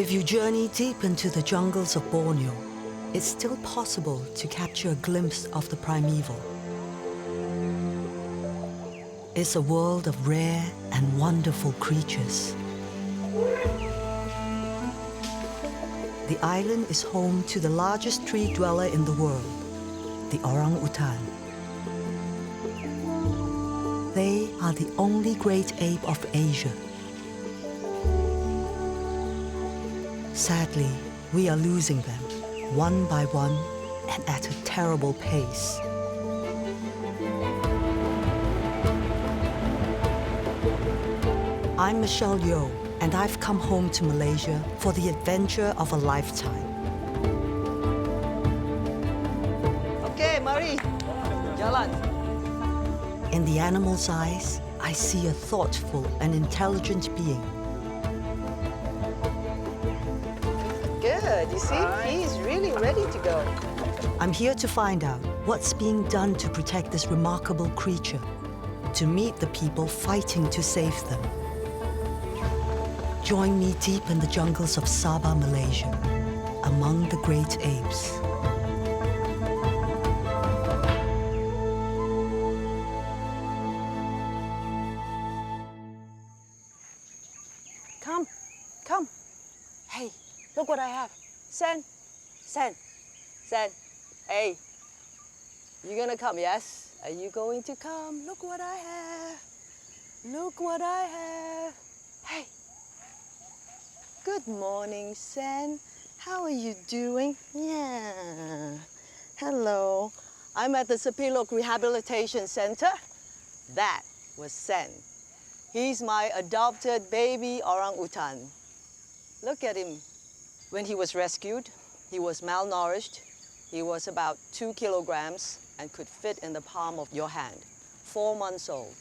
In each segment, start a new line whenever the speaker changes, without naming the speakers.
If you journey deep into the jungles of Borneo, it's still possible to capture a glimpse of the primeval. It's a world of rare and wonderful creatures. The island is home to the largest tree dweller in the world, the orangutan. They are the only great ape of Asia. Sadly, we are losing them, one by one, and at a terrible pace. I'm Michelle Yeoh, and I've come home to Malaysia for the adventure of a lifetime.
Okay, mari. Jalan.
In the animal's eyes, I see a thoughtful and intelligent being.
Good, you see? He's really ready to go.
I'm here to find out what's being done to protect this remarkable creature, to meet the people fighting to save them. Join me deep in the jungles of Sabah, Malaysia, among the great apes.
Come, come. Hey, look what I have. Sen, Sen, Sen. Hey, you gonna come, yes? Are you going to come? Look what I have. Look what I have. Hey. Good morning, Sen. How are you doing? Yeah. Hello. I'm at the Sepilok Rehabilitation Center. That was Sen. He's my adopted baby orangutan. Look at him. When he was rescued, he was malnourished. He was about 2 kilograms and could fit in the palm of your hand, 4 months old.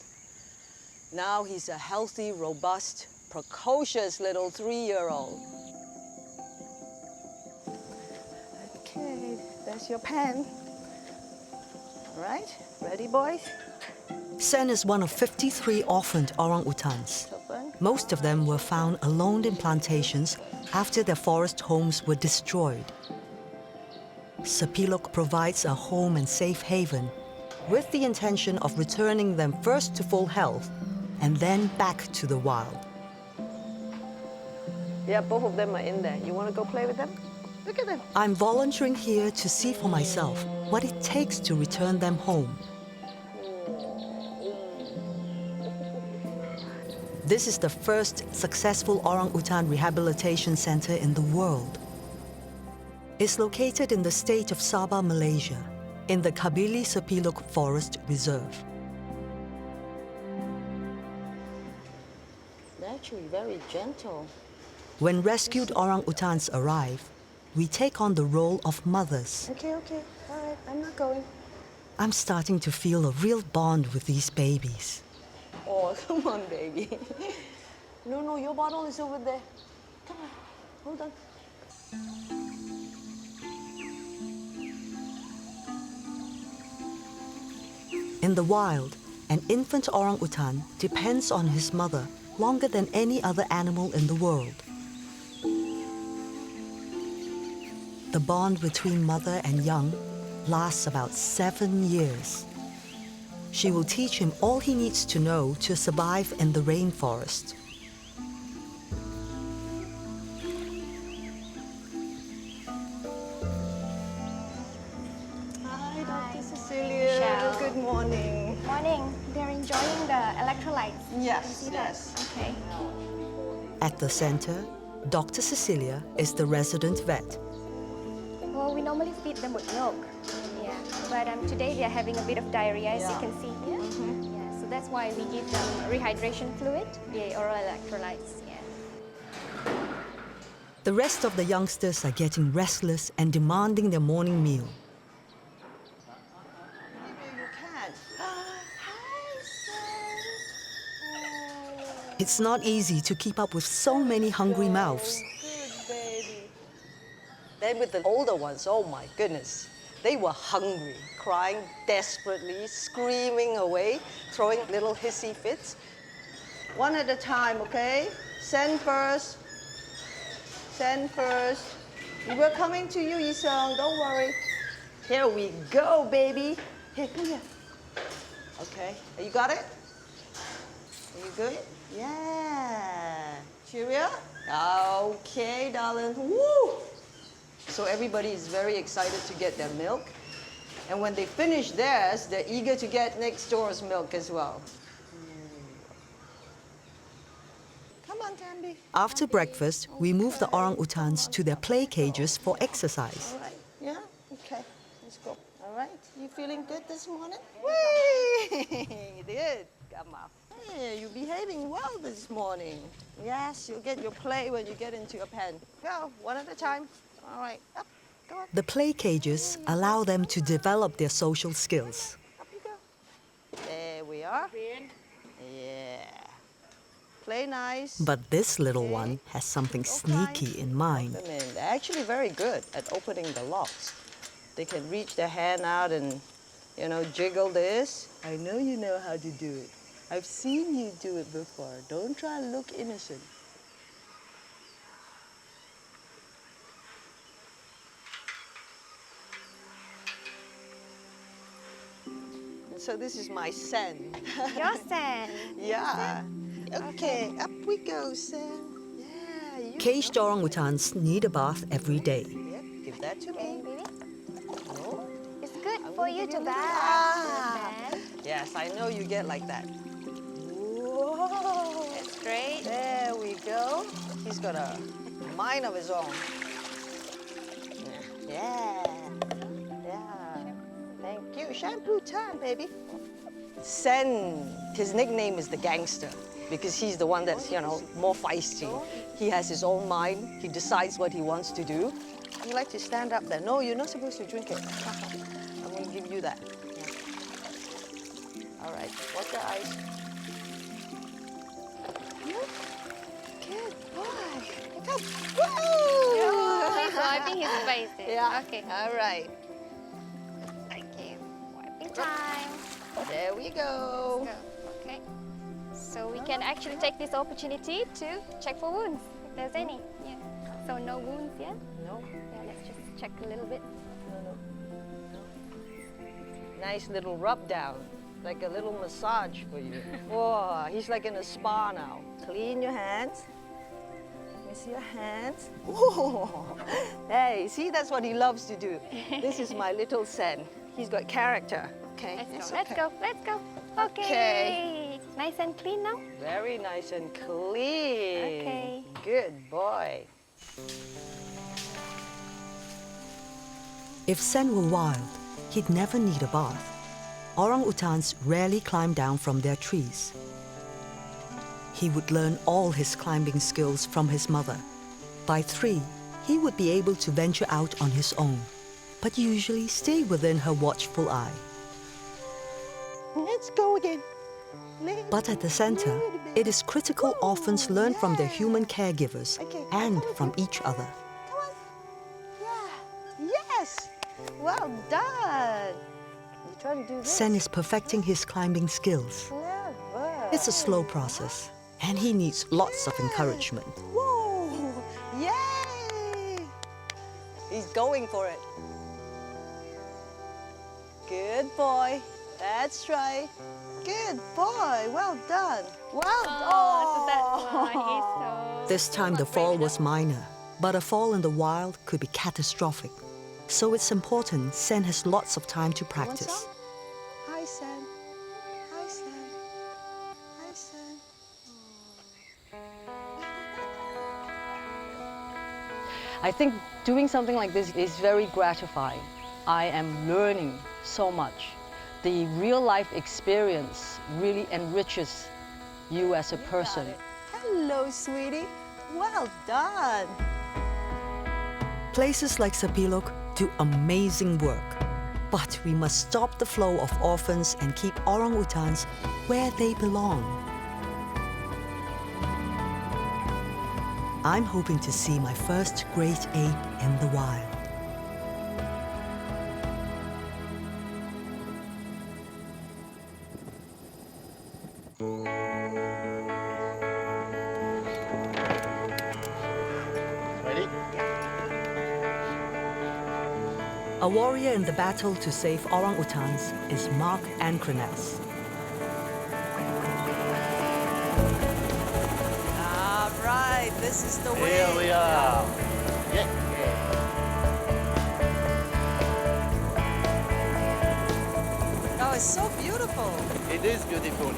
Now he's a healthy, robust, precocious little 3-year-old. Okay, there's your pen. All right, ready, boys?
Sen is one of 53 orphaned orangutans. Most of them were found alone in plantations after their forest homes were destroyed. Sepilok provides a home and safe haven with the intention of returning them first to full health and then back to the wild.
Yeah, both of them are in there. You want to go play with them? Look at them.
I'm volunteering here to see for myself what it takes to return them home. This is the first successful orangutan rehabilitation center in the world. It's located in the state of Sabah, Malaysia, in the Kabili Sepilok Forest Reserve.
Actually, very gentle.
When rescued orangutans arrive, we take on the role of mothers.
Okay, okay. All right, I'm not going.
I'm starting to feel a real bond with these babies.
Oh, come on, baby. No, your bottle is over there. Come on, hold on.
In the wild, an infant orangutan depends on his mother longer than any other animal in the world. The bond between mother and young lasts about 7 years. She will teach him all he needs to know to survive in the rainforest.
Hi, Dr. Cecilia.
Michelle.
Good morning.
Morning. They're enjoying the electrolytes.
Yes,
You see that?
yes.
Okay.
At the center, Dr. Cecilia is the resident vet.
Well, we normally feed them with milk. Yeah. But today they are having a bit of diarrhea, as you
Yeah.
can see here. Yeah. So that's why we give them rehydration fluid, oral electrolytes. Yeah.
The rest of the youngsters are getting restless and demanding their morning meal.
You can't. Hi, son.
It's not easy to keep up with so many hungry mouths.
Good baby. Then with the older ones, oh my goodness. They were hungry, crying desperately, screaming away, throwing little hissy fits. One at a time, okay? Send first. Send first. We were coming to you, Yisung. Don't worry. Here we go, baby. Here, come here. Okay. You got it? Are you good? Yeah. Cheerio? Okay, darling. Woo! So everybody is very excited to get their milk. And when they finish theirs, they're eager to get next door's milk as well. Come on, Tambi.
After breakfast, we move the orangutans to their play cages for exercise.
All right. Yeah? Okay. Let's go. All right. You feeling good this morning? Whee! Good. Come on. Hey, you're behaving well this morning. Yes, you'll get your play when you get into your pen. Go, one at a time. All right. Up. Go on.
The play cages allow them to develop their social skills.
Up you go. There we are. Yeah. Play nice.
But this little one has something sneaky in mind.
Put them in. They're actually very good at opening the locks. They can reach their hand out and, jiggle this. I know you know how to do it. I've seen you do it before. Don't try and look innocent. And so this is my Sen.
Your Sen.
Yeah. Okay, up we go, Sen. Yeah, you
Caged orangutans need a bath every day.
Yep, give that to
Okay,
me.
baby.
Oh.
It's good for
gonna
you
give
to
you
bath. Sen.
Yes, I know you get like that. Whoa.
That's great.
There we go. He's got a mind of his own. Yeah. Yeah. Thank you. Shampoo time, baby. Sen, his nickname is the gangster because he's the one that's, more feisty. He has his own mind. He decides what he wants to do. You like to stand up there. No, you're not supposed to drink it. I'm going to give you that. Yeah. All right. Watch your eyes. Good boy. Come.
Oh, he's
Woo!
wiping his face.
Yeah.
Okay.
All right.
Okay. Wiping time.
There we go.
Go. Okay. So we can actually take this opportunity to check for wounds, if there's any. Yeah. So no wounds yet?
No.
Yeah, let's just check a little bit.
No. Nice little rub down, like a little massage for you. Whoa, he's like in a spa now. Clean your hands. Let me see your hands. Whoa. Hey, see, that's what he loves to do. This is my little Sen. He's got character. Okay.
Let's go. Let's go. Okay. Nice and clean now.
Very nice and clean.
Okay.
Good boy.
If Sen were wild, he'd never need a bath. Orangutans rarely climb down from their trees. He would learn all his climbing skills from his mother. By 3, he would be able to venture out on his own, but usually stay within her watchful eye.
Let's go again.
But at the center, it is critical orphans learn from their human caregivers and from each other.
Come on. Yeah. Yes. Well done. You trying to do this?
Sen is perfecting his climbing skills.
Clever.
It's a slow process, and he needs lots of encouragement.
Whoa! Yay! He's going for it. Good boy. That's right. Good boy. Well done. Well done.
So that's why he's so...
This time the fall was minor, but a fall in the wild could be catastrophic. So it's important Sen has lots of time to practice.
Hi, Sen. Hi, Sen. Hi, Sen. I think doing something like this is very gratifying. I am learning so much. The real life experience really enriches you as a person. Hello, sweetie. Well done.
Places like Sepilok do amazing work, but we must stop the flow of orphans and keep orangutans where they belong. I'm hoping to see my first great ape in the wild.
Ready?
warrior in the battle to save orangutans is Mark Ancrenas.
All right, this is the way.
Here we are. Yeah.
Oh, it's so beautiful.
It is beautiful.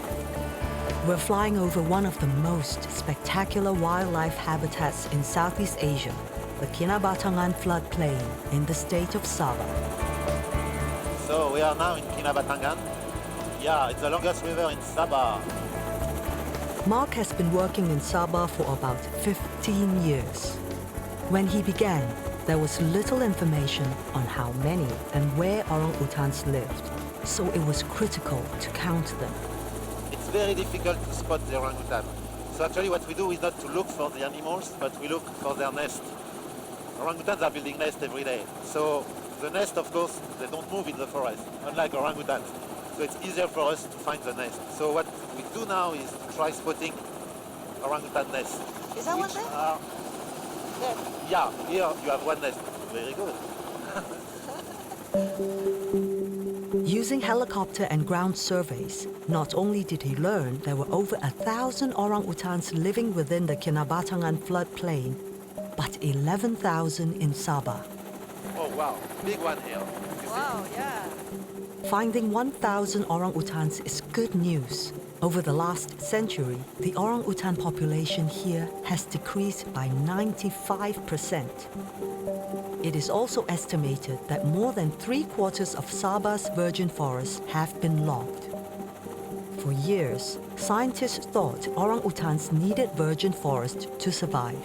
We're flying over one of the most spectacular wildlife habitats in Southeast Asia, the Kinabatangan floodplain in the state of Sabah.
So we are now in Kinabatangan. Yeah, it's the longest river in Sabah.
Mark has been working in Sabah for about 15 years. When he began, there was little information on how many and where orangutans lived, so it was critical to count them.
It's very difficult to spot the orangutan. So actually what we do is not to look for the animals, but we look for their nest. Orangutans are building nests every day. So the nest, of course, they don't move in the forest, unlike orangutans. So it's easier for us to find the nest. So what we do now is to try spotting orangutan nests.
Is that one
which
there?
are-
There.
Yeah, here you have one nest. Very good.
Using helicopter and ground surveys, not only did he learn there were over 1,000 orangutans living within the Kinabatangan floodplain, but 11,000 in Sabah.
Oh wow, big one here. You see?
Wow, yeah.
Finding 1,000 orangutans is good news. Over the last century, the orangutan population here has decreased by 95%. It is also estimated that more than 3/4 of Sabah's virgin forests have been logged. For years, scientists thought orangutans needed virgin forest to survive.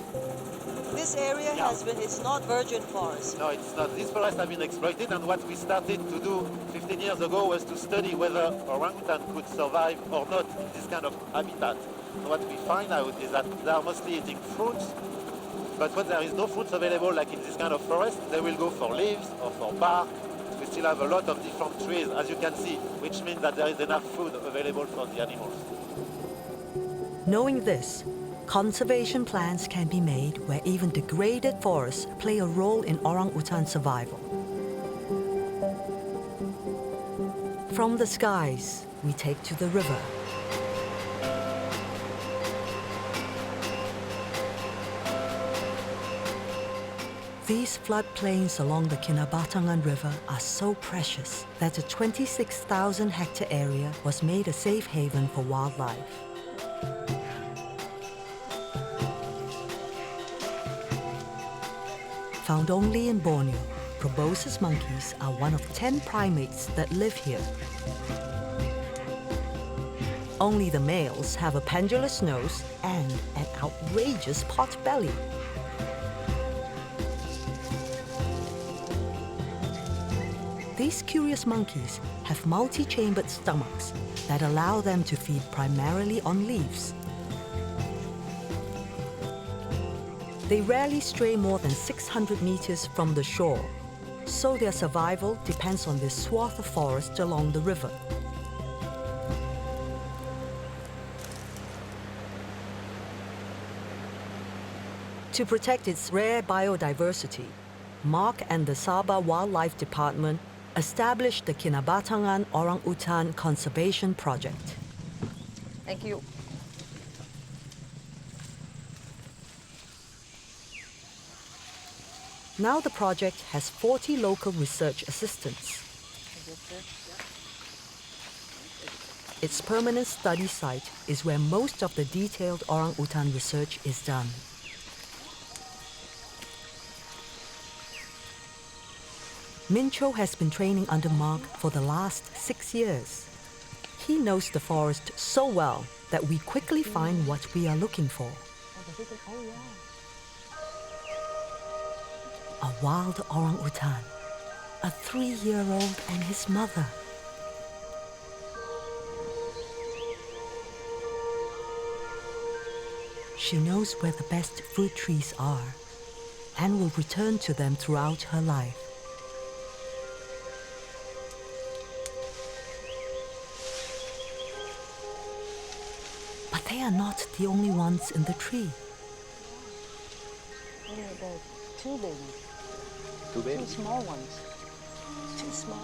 This area
Yeah.
has been, it's not virgin forest.
No, it's not. These forests have been exploited, and what we started to do 15 years ago was to study whether orangutan could survive or not in this kind of habitat. And what we find out is that they are mostly eating fruits, but when there is no fruits available, like in this kind of forest, they will go for leaves or for bark. We still have a lot of different trees, as you can see, which means that there is enough food available for the animals.
Knowing this, conservation plans can be made where even degraded forests play a role in orangutan survival. From the skies, we take to the river. These floodplains along the Kinabatangan River are so precious that a 26,000-hectare area was made a safe haven for wildlife. Found only in Borneo, proboscis monkeys are one of 10 primates that live here. Only the males have a pendulous nose and an outrageous pot belly. These curious monkeys have multi-chambered stomachs that allow them to feed primarily on leaves. They rarely stray more than 600 meters from the shore, so their survival depends on this swath of forest along the river. To protect its rare biodiversity, Mark and the Sabah Wildlife Department established the Kinabatangan Orangutan Conservation Project.
Thank you.
Now the project has 40 local research assistants. Its permanent study site is where most of the detailed orangutan research is done. Mincho has been training under Mark for the last 6 years. He knows the forest so well that we quickly find what we are looking for. A wild orangutan, a 3-year-old and his mother. She knows where the best fruit trees are and will return to them throughout her life. But they are not the only ones in the tree.
Yeah, there are two babies.
Two
Two small ones. too small.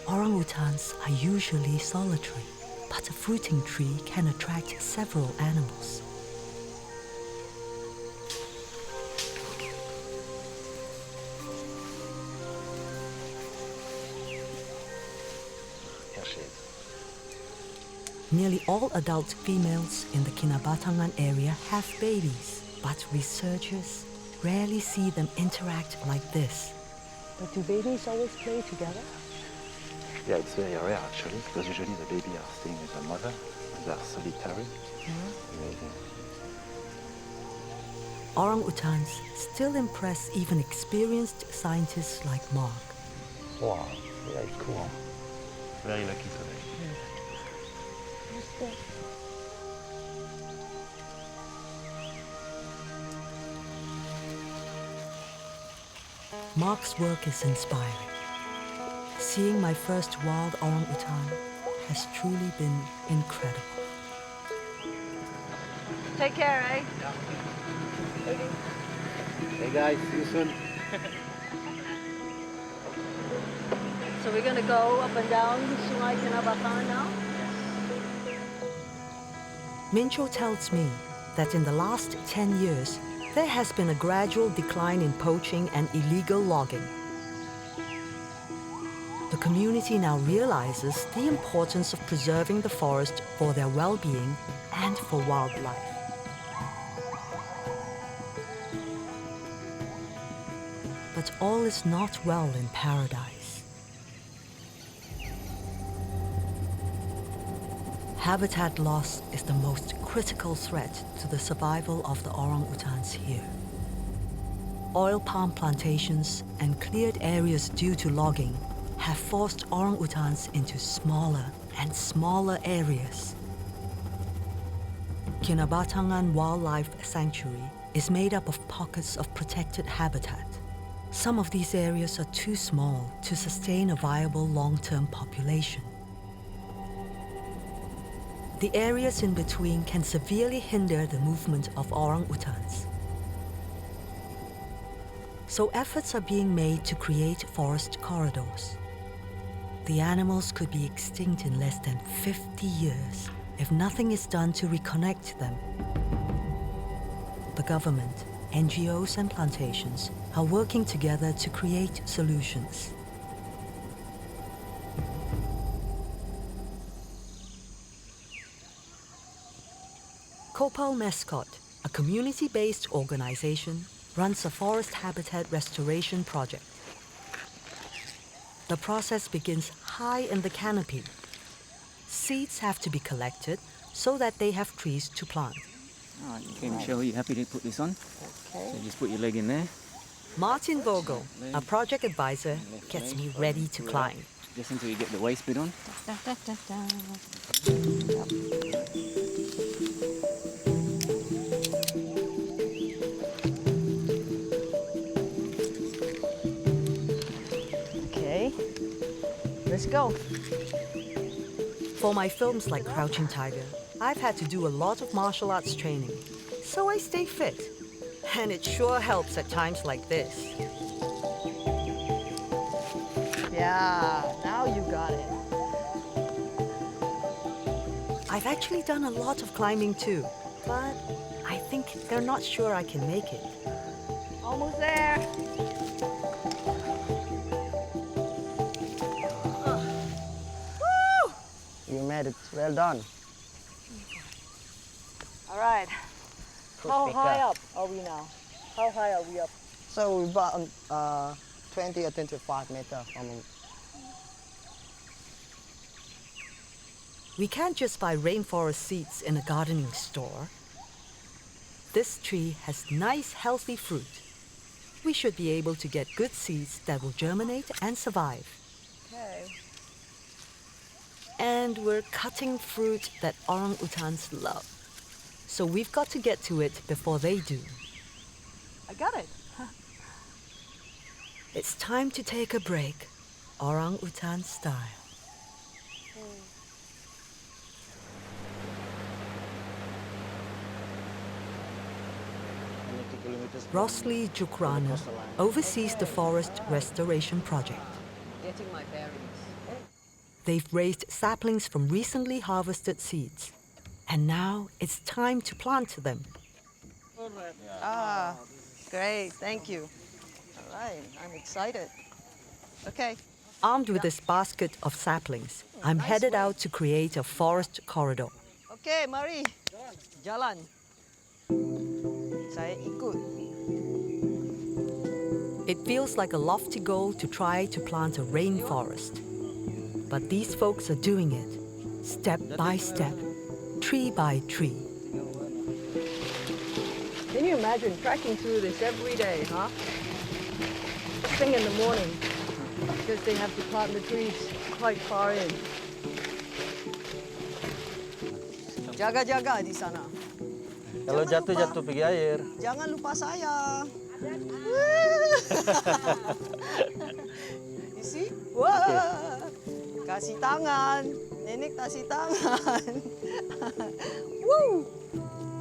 Orangutans are usually solitary, but a fruiting tree can attract several animals.
Here she is.
Nearly all adult females in the Kinabatangan area have babies, but researchers rarely see them interact like this.
But do babies always play together?
Yeah, it's very rare actually, because usually the baby are staying with the mother. They are solitary. Amazing.
Orangutans still impress even experienced scientists like Mark.
Wow, very cool. Very lucky today.
Mark's work is inspiring. Seeing my first wild orangutan has truly been incredible.
Take care, eh?
Hey guys, see you soon.
So we're gonna go up and down Sungai Kinabatangan now?
Mincho tells me that in the last 10 years, there has been a gradual decline in poaching and illegal logging. The community now realizes the importance of preserving the forest for their well-being and for wildlife. But all is not well in paradise. Habitat loss is the most critical threat to the survival of the orangutans here. Oil palm plantations and cleared areas due to logging have forced orangutans into smaller and smaller areas. Kinabatangan Wildlife Sanctuary is made up of pockets of protected habitat. Some of these areas are too small to sustain a viable long-term population. The areas in between can severely hinder the movement of orangutans. So efforts are being made to create forest corridors. The animals could be extinct in less than 50 years if nothing is done to reconnect them. The government, NGOs and plantations are working together to create solutions. Kopal Mescot, a community-based organization, runs a forest habitat restoration project. The process begins high in the canopy. Seeds have to be collected so that they have trees to plant.
All right, okay, Michelle, you happy to put this on?
Okay.
So just put your leg in there.
Martin Vogel, a project advisor, gets me ready to climb.
Just until you get the waist bit on.
Okay. Let's go.
For my films like Crouching Tiger, I've had to do a lot of martial arts training, so I stay fit. And it sure helps at times like this.
Yeah, now you got it.
I've actually done a lot of climbing too, but I think they're not sure I can make it.
Almost there. Woo! You made it. Well done. All right. How high up are we now? How high are we up?
So we're about 20 or 25 meters from.
We can't just buy rainforest seeds in a gardening store. This tree has nice, healthy fruit. We should be able to get good seeds that will germinate and survive.
Okay.
And we're cutting fruit that orangutans love. So we've got to get to it before they do.
I got it.
It's time to take a break, orangutan style.
1 kilometer
Rosli Jukrana oversees the forest restoration project.
Getting my bearings.
They've raised saplings from recently harvested seeds. And now it's time to plant them.
Ah, great, thank you. All right, I'm excited. Okay.
Armed with this basket of saplings, I'm headed out to create a forest corridor.
Okay, mari. Jalan. Saya ikut.
It feels like a lofty goal to try to plant a rainforest. But these folks are doing it, step by step, tree by tree.
Can you imagine trekking through this every day, huh? First thing in the morning, because they have to plant the trees quite far in. Jaga-jaga di sana.
Kalau jatuh-jatuh pergi air.
Jangan lupa saya. You see? Wah. Kasih tangan. Nenek kasih tangan. Woo.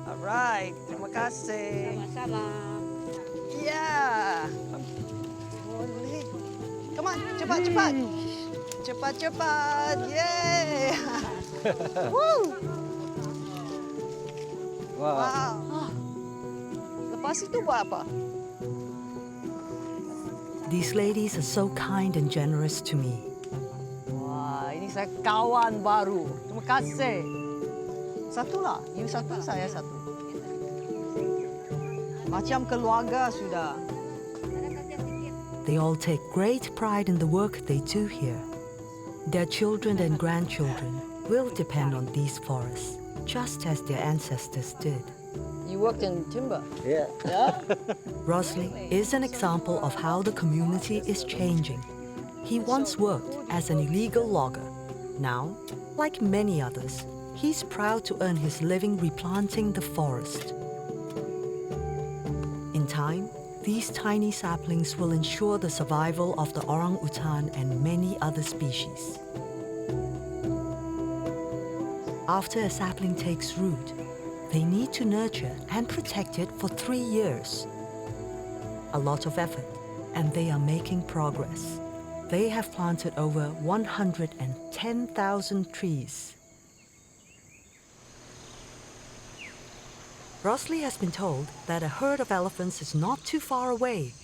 Alright, terima kasih. Sama-sama. Yeah. Boleh. Come on, cepat-cepat. Cepat-cepat. Yeah. Woo. Wow. Lepas itu buat apa?
These ladies are so kind and generous to me.
Wah, ini saya kawan baru. Terima kasih. Satulah, you satu, saya satu. Macam keluarga sudah.
They all take great pride in the work they do here. Their children and grandchildren will depend on these forests, just as their ancestors did.
You worked in timber?
Yeah.
Rosli is an example of how the community is changing. He once worked as an illegal logger. Now, like many others, he's proud to earn his living replanting the forest. In time, these tiny saplings will ensure the survival of the orangutan and many other species. After a sapling takes root, they need to nurture and protect it for 3 years. A lot of effort, and they are making progress. They have planted over 110,000 trees. Rosli has been told that a herd of elephants is not too far away.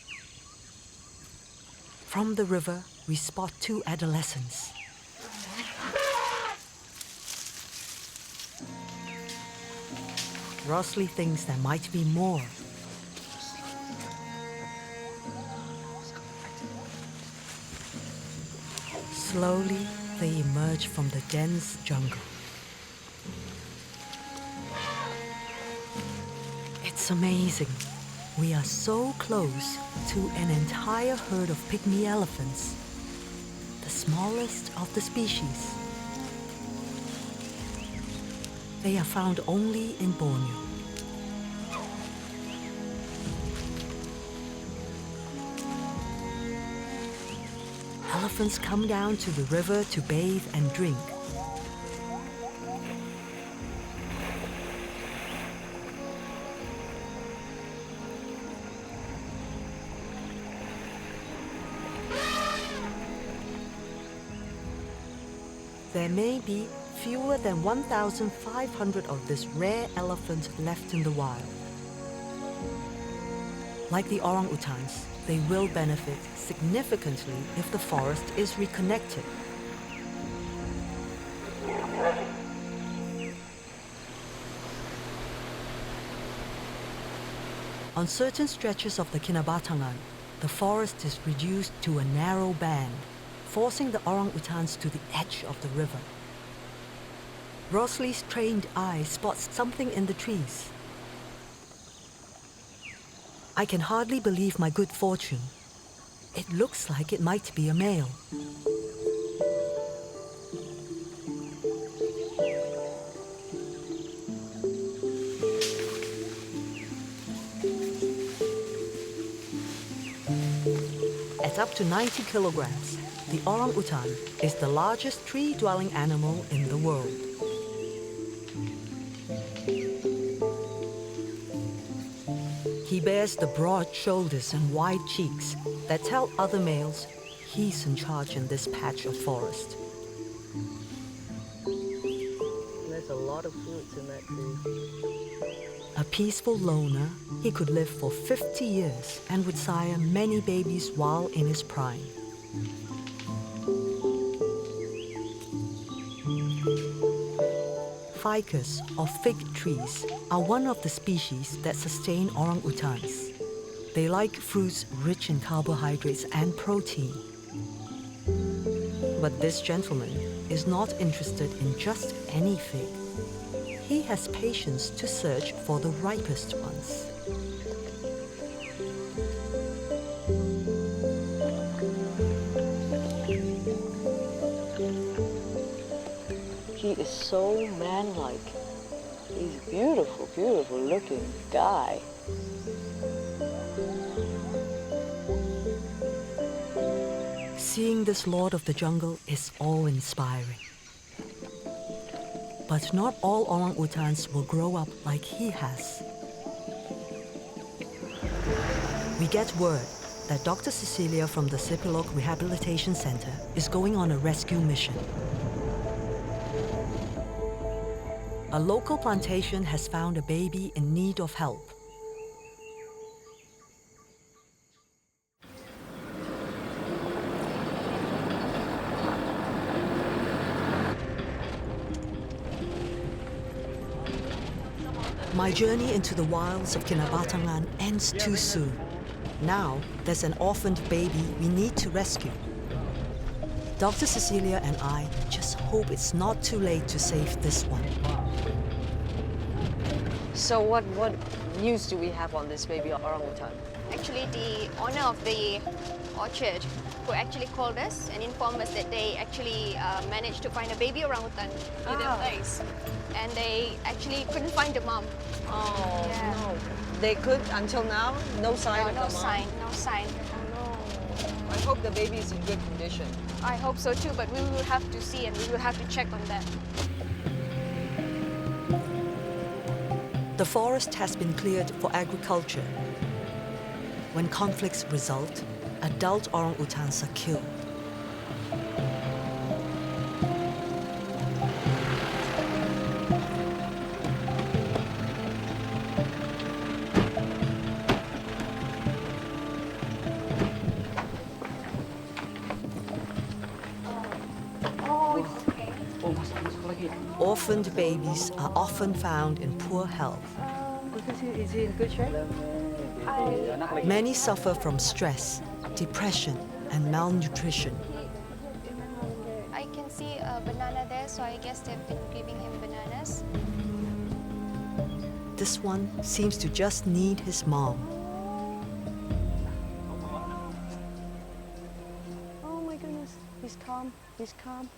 From the river, we spot 2 adolescents. Rosli thinks there might be more. Slowly, they emerge from the dense jungle. It's amazing. We are so close to an entire herd of pygmy elephants, the smallest of the species. They are found only in Borneo. Elephants come down to the river to bathe and drink. There may be fewer than 1,500 of this rare elephant left in the wild. Like the orangutans, they will benefit significantly if the forest is reconnected. On certain stretches of the Kinabatangan, the forest is reduced to a narrow band, forcing the orangutans to the edge of the river. Rosli's trained eye spots something in the trees. I can hardly believe my good fortune. It looks like it might be a male. At up to 90 kilograms, the orangutan is the largest tree-dwelling animal in the world. He bears the broad shoulders and wide cheeks that tell other males he's in charge in this patch of forest.
There's a lot of fruits in that tree.
A peaceful loner, he could live for 50 years and would sire many babies while in his prime. Ficus, or fig trees, are one of the species that sustain orangutans. They like fruits rich in carbohydrates and protein. But this gentleman is not interested in just any fig. He has patience to search for the ripest ones.
He is so man-like. He's a beautiful, beautiful looking guy.
Seeing this lord of the jungle is awe-inspiring. But not all orangutans will grow up like he has. We get word that Dr. Cecilia from the Sepilok Rehabilitation Center is going on a rescue mission. A local plantation has found a baby in need of help. My journey into the wilds of Kinabatangan ends too soon. Now, there's an orphaned baby we need to rescue. Dr. Cecilia and I just hope it's not too late to save this one.
So what news do we have on this baby orangutan?
Actually, the owner of the orchard who actually called us and informed us that they actually managed to find a baby orangutan in their place. And they actually couldn't find the mom.
Oh,
Yeah.
no. They could until now? No sign of the
No
mom?
sign, no sign.
I hope the baby is in good condition.
I hope so too, but we will have to see and we will have to check on that.
The forest has been cleared for agriculture. When conflicts result, adult orangutans are killed. Orphaned babies are often found in poor health.
Is he in good shape?
Many suffer from stress, depression, and malnutrition.
I can see a banana there, so I guess they've been giving him bananas.
This one seems to just need his mom.
Oh my goodness, he's calm, he's calm,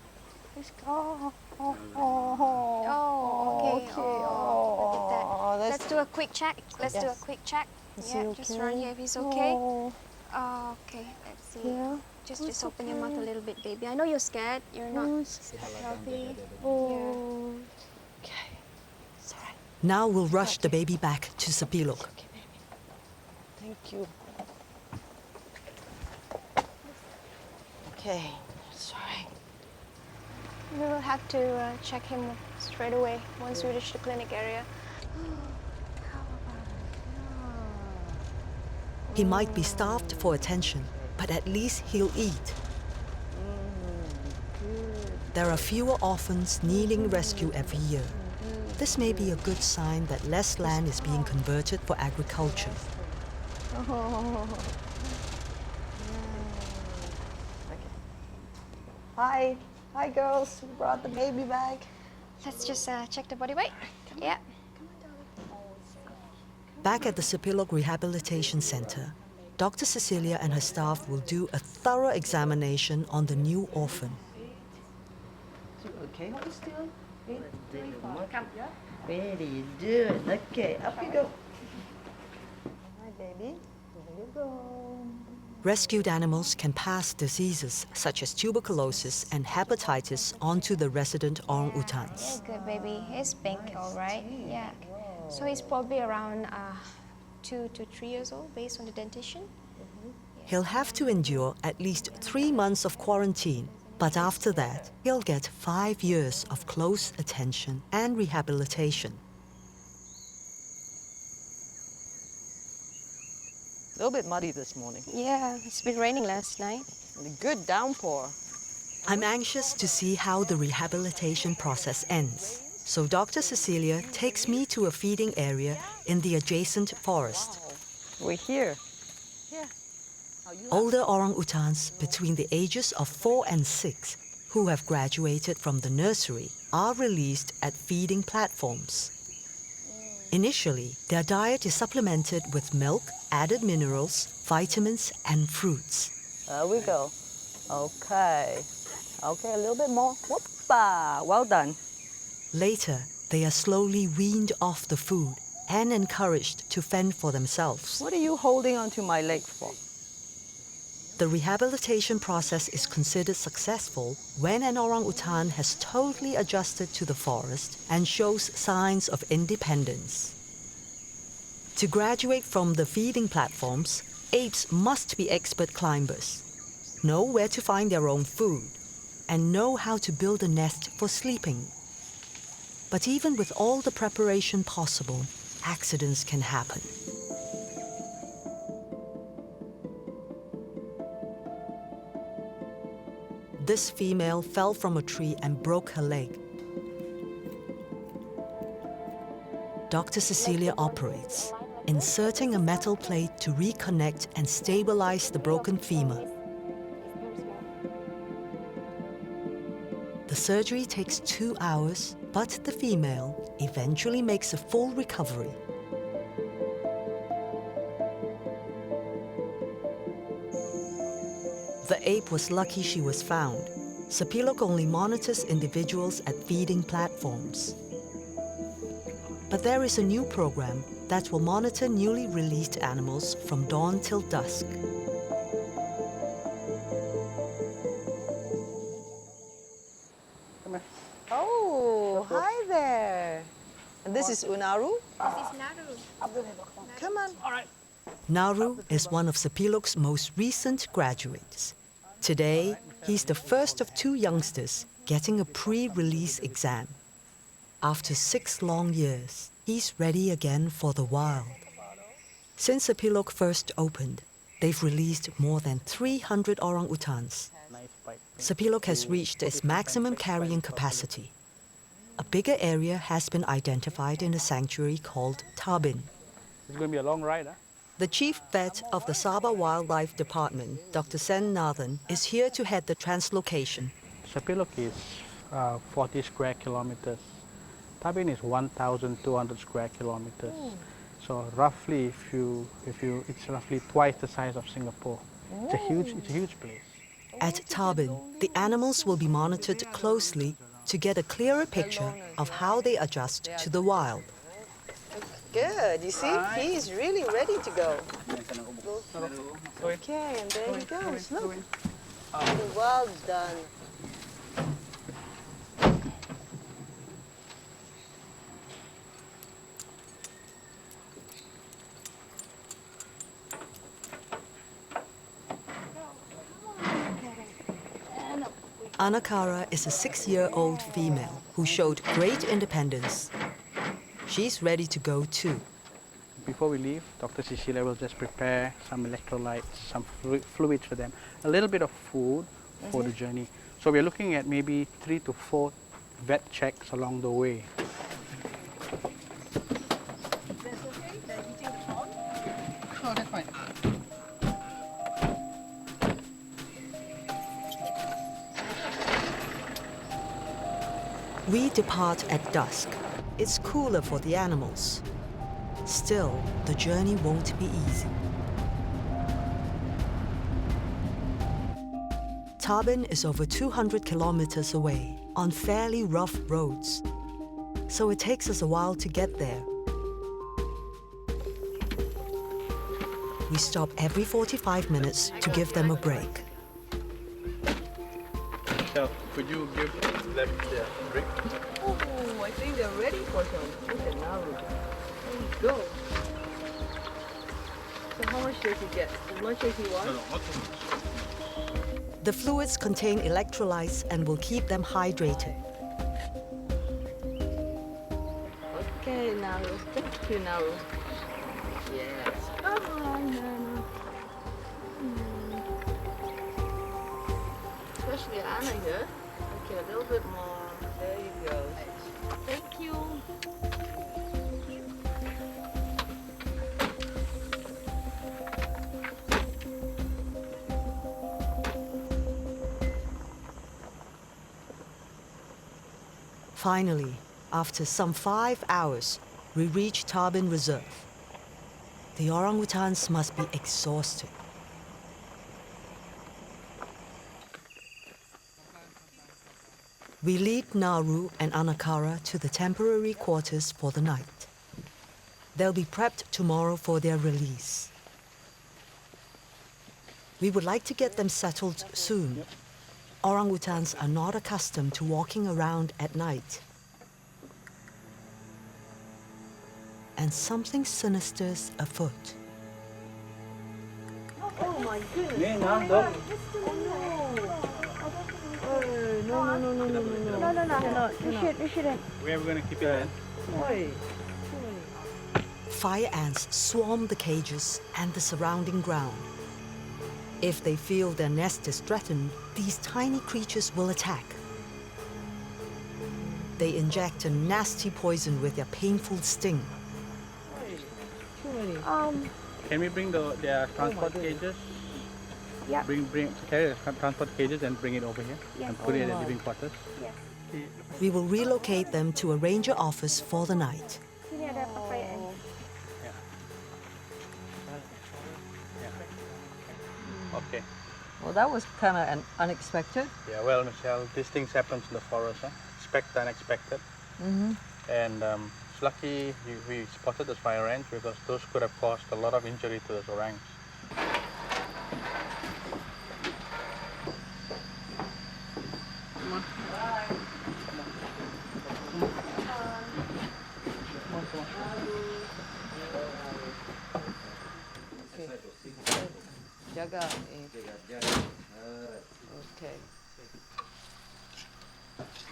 he's calm. Oh,
Oh, okay. Oh, look at that.
Oh,
Let's do a quick check. Let's do a
Yes.
quick check.
Is
Yeah,
he
just
okay?
around here if he's okay.
Oh,
Okay, let's see.
yeah.
Just open your mouth a little bit, baby. I know you're scared. You're not healthy.
Oh. Okay. It's all right.
Now we'll rush the baby back to Sepilok.
Okay, baby. Thank you. Okay, it's all right.
We will have to check him straight away once we reach the clinic area.
He might be starved for attention, but at least he'll eat. There are fewer orphans needing rescue every year. This may be a good sign that less land is being converted for agriculture.
Hi. Hi, girls. We brought the baby back.
Let's just check the body weight. Yeah.
Back at the Sepilok Rehabilitation Center, Dr. Cecilia and her staff will do a thorough examination on the new orphan.
Okay, hold still. Very good. Okay, up you go. Hi, baby. There you go.
Rescued animals can pass diseases such as tuberculosis and hepatitis onto the resident orangutans.
Yeah, good baby. He's pink, all right. Yeah. So he's probably around 2 to 3 years old based on the dentition.
He'll have to endure at least 3 months of quarantine, but after that, he'll get 5 years of close attention and rehabilitation.
A little bit muddy this morning.
Yeah, it's been raining last night.
And a good downpour.
I'm anxious to see how the rehabilitation process ends. So Dr. Cecilia takes me to a feeding area in the adjacent forest.
We're here.
Older orangutans between the ages of 4 and 6 who have graduated from the nursery are released at feeding platforms. Initially, their diet is supplemented with milk, added minerals, vitamins, and fruits.
There we go. Okay. Okay, a little bit more. Whoopa! Well done.
Later, they are slowly weaned off the food and encouraged to fend for themselves.
What are you holding onto my leg for?
The rehabilitation process is considered successful when an orangutan has totally adjusted to the forest and shows signs of independence. To graduate from the feeding platforms, apes must be expert climbers, know where to find their own food, and know how to build a nest for sleeping. But even with all the preparation possible, accidents can happen. This female fell from a tree and broke her leg. Dr. Cecilia operates, inserting a metal plate to reconnect and stabilize the broken femur. The surgery takes 2 hours, but the female eventually makes a full recovery. The ape was lucky she was found. Sepilok only monitors individuals at feeding platforms. But there is a new program that will monitor newly released animals from dawn till dusk.
Oh, hi there. And this is Unaru?
This is Naru.
Come on. All right.
Naru is one of Sepilok's most recent graduates. Today, he's the first of 2 youngsters getting a pre-release exam. After 6 long years, he's ready again for the wild. Since Sepilok first opened, they've released more than 300 orangutans. Sepilok has reached its maximum carrying capacity. A bigger area has been identified in a sanctuary called Tabin.
It's going to be a long ride, huh?
The chief vet of the Sabah Wildlife Department, Dr. Sen Nathan, is here to head the translocation.
Sepilok is 40 square kilometers. Tabin is 1,200 square kilometers. So roughly, it's roughly twice the size of Singapore. It's a huge place.
At Tabin, the animals will be monitored closely to get a clearer picture of how they adjust to the wild.
Good. You see, he's really ready to go. Okay, and there he goes. Look. Well done.
Anakara is a 6-year-old female who showed great independence. She's ready to go too.
Before we leave, Dr. Cecilia will just prepare some electrolytes, some fluids for them, a little bit of food for the journey. So we're looking at maybe 3 to 4 vet checks along the way.
Oh, that's fine.
We depart at dusk. It's cooler for the animals. Still, the journey won't be easy. Tabin is over 200 kilometers away on fairly rough roads, so it takes us a while to get there. We stop every 45 minutes to give them a break.
Michelle, could you give them their drink?
Oh, I think they're ready for some. Look at Naru. There you go.
much as you get? As much as you want?
The fluids contain electrolytes and will keep them hydrated.
Okay, Naru. Thank you, Naru. Yes. Come on, Naru. Especially Anna here. Okay, a little bit more. There you go. Thank you.
Finally, after some 5 hours, we reach Tabin Reserve. The orangutans must be exhausted. We lead Naru and Anakara to the temporary quarters for the night. They'll be prepped tomorrow for their release. We would like to get them settled soon. Orangutans are not accustomed to walking around at night. And something sinister's afoot.
Oh my goodness.
No.
No. You shouldn't.
Where are we going to keep it then?
Oi.
Fire ants swarm the cages and the surrounding ground. If they feel their nest is threatened, these tiny creatures will attack. They inject a nasty poison with their painful sting.
Can we bring their transport cages?
Yeah.
Carry the transport cages and bring it over here
Yes.
and put it in the living quarters.
Yes.
We will relocate them to a ranger office for the night.
Sini ada papaya.
Okay.
Well, that was kind of unexpected.
Yeah, well, Michelle, these things happen in the forest. Expect the unexpected. And it's lucky we spotted those fire ants because those could have caused a lot of injury to those orangs.
Jaga. Okay.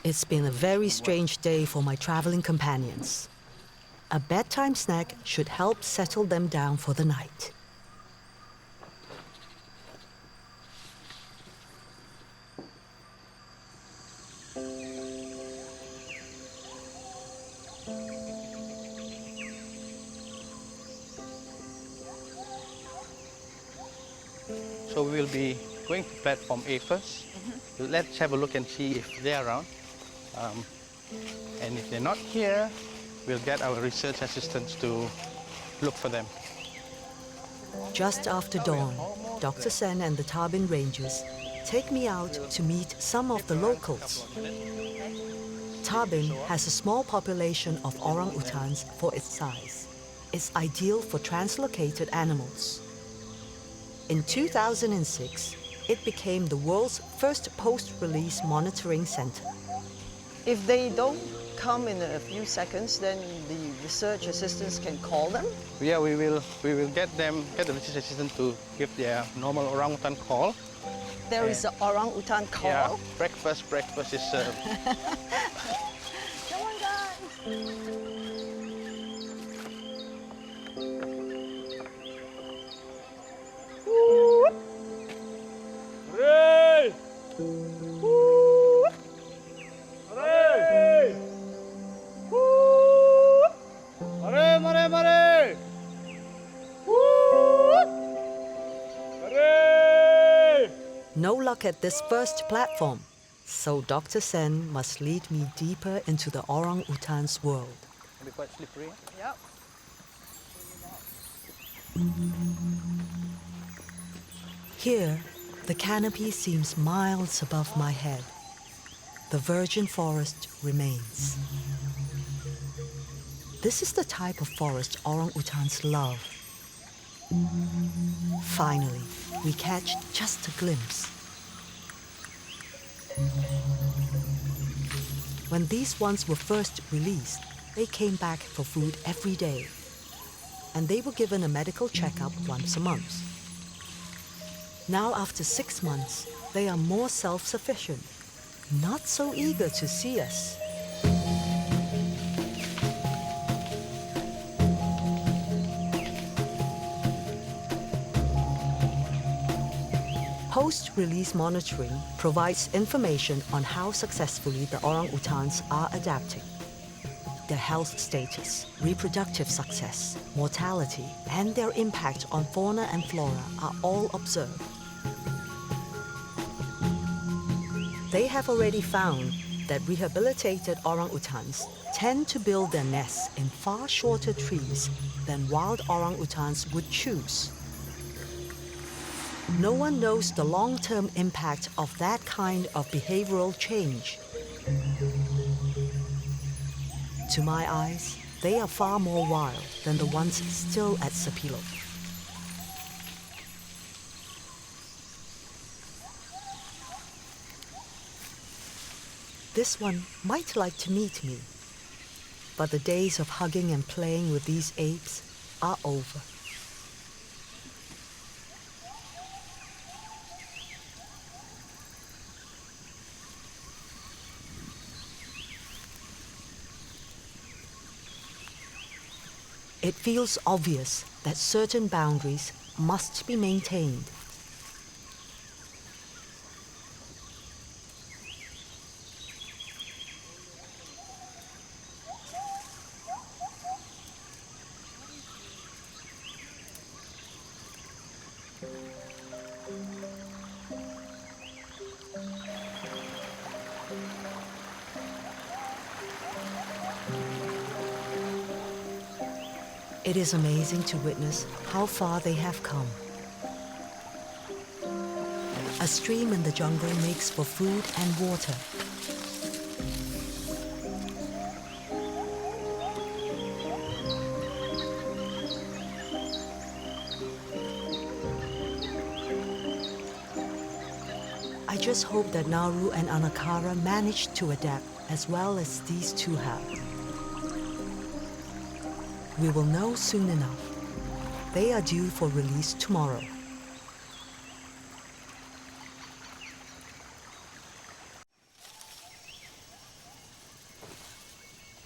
It's been a very strange day for my traveling companions. A bedtime snack should help settle them down for the night.
So we will be going to platform A first. Let's have a look and see if they're around. And if they're not here, we'll get our research assistants to look for them.
Just after dawn, Dr. Sen and the Tabin Rangers take me out to meet some of the locals. Tabin has a small population of orangutans for its size. It's ideal for translocated animals. In 2006, it became the world's first post-release monitoring center.
If they don't come in a few seconds, then the research assistants can call them.
Yeah, we will get the research assistant to give their normal orangutan call.
There is an orangutan call.
Yeah, breakfast is served.
Come on, guys.
No luck at this first platform, so Dr. Sen must lead me deeper into the orangutan's world.
It'll be quite slippery.
Yep.
Here, the canopy seems miles above my head. The virgin forest remains. This is the type of forest orangutans love. Finally, we catch just a glimpse. When these ones were first released, they came back for food every day. and they were given a medical checkup once a month. Now, after 6 months, they are more self-sufficient, not so eager to see us. Post-release monitoring provides information on how successfully the orangutans are adapting. Their health status, reproductive success, mortality, and their impact on fauna and flora are all observed. They have already found that rehabilitated orangutans tend to build their nests in far shorter trees than wild orangutans would choose. No one knows the long-term impact of that kind of behavioral change. To my eyes, they are far more wild than the ones still at Sepilok. This one might like to meet me, but the days of hugging and playing with these apes are over. It feels obvious that certain boundaries must be maintained. It is amazing to witness how far they have come. A stream in the jungle makes for food and water. I just hope that Nauru and Anakara manage to adapt as well as these two have. We will know soon enough. They are due for release tomorrow.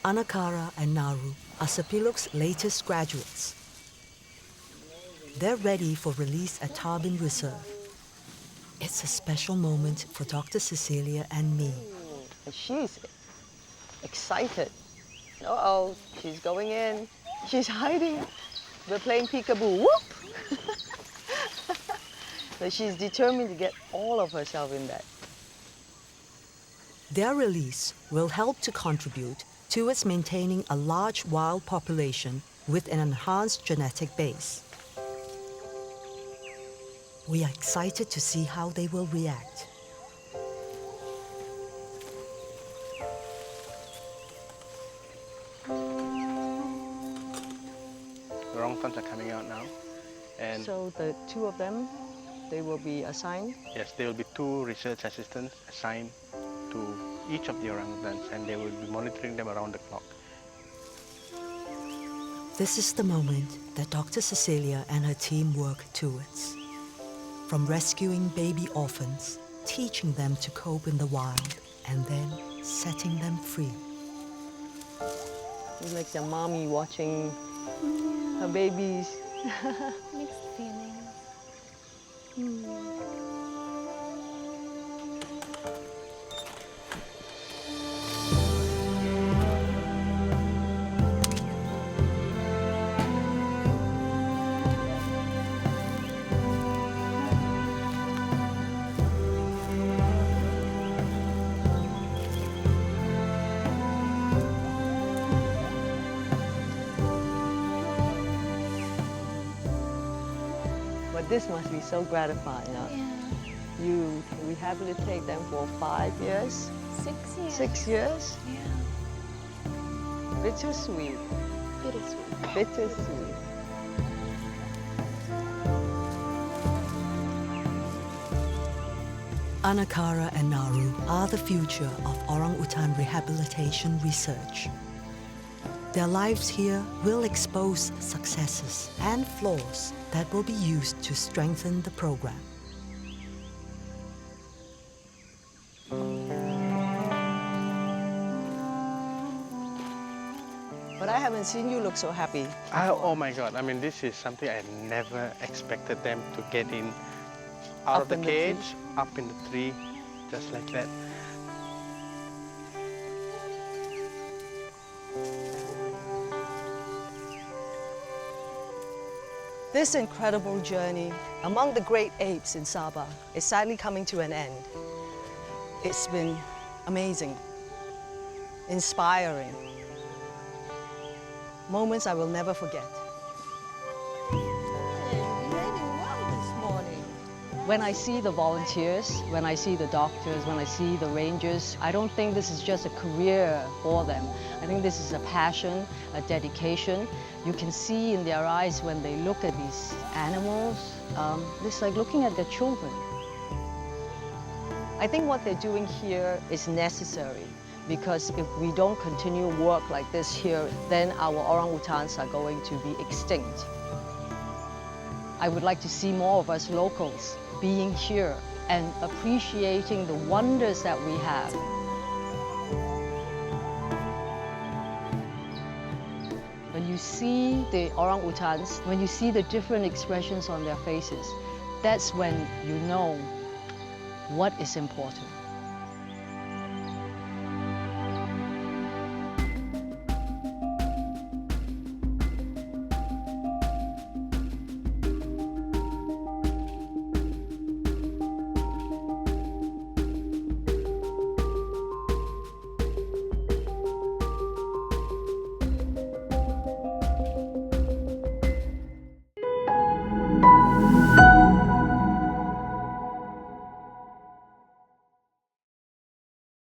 Anakara and Nauru are Sepilok's latest graduates. They're ready for release at Tabin Reserve. It's a special moment for Dr. Cecilia and me.
She's excited. Uh-oh, she's going in. She's hiding. We're playing peekaboo. Whoop! But she's determined to get all of herself in that.
Their release will help to contribute towards maintaining a large wild population with an enhanced genetic base. We are excited to see how they will react.
Orangutans are coming out now. And
So the two of them, they will be assigned?
yes, there will be 2 research assistants assigned to each of the orangutans, and they will be monitoring them around the clock.
This is the moment that Dr. Cecilia and her team work towards. From rescuing baby orphans, teaching them to cope in the wild, and then setting them free.
It's like the mommy watching her babies.
Mixed feelings.
But this must be so gratifying. Huh?
Yeah.
You rehabilitate them for 5 years?
6 years.
6 years?
Yeah.
Bittersweet.
Bittersweet.
Bittersweet.
Anakara and Nauru are the future of orangutan rehabilitation research. Their lives here will expose successes and flaws that will be used to strengthen the program.
But I haven't seen you look so happy.
Oh my God, I mean, this is something I never expected them to get in, out of the cage, up in the tree, just like that.
This incredible journey among the great apes in Sabah is sadly coming to an end. It's been amazing, inspiring, moments I will never forget. When I see the volunteers, when I see the doctors, when I see the rangers, I don't think this is just a career for them. I think this is a passion, a dedication. You can see in their eyes when they look at these animals, it's like looking at their children. I think what they're doing here is necessary, because if we don't continue work like this here, then our orangutans are going to be extinct. I would like to see more of us locals being here and appreciating the wonders that we have. When you see the orangutans, when you see the different expressions on their faces, that's when you know what is important.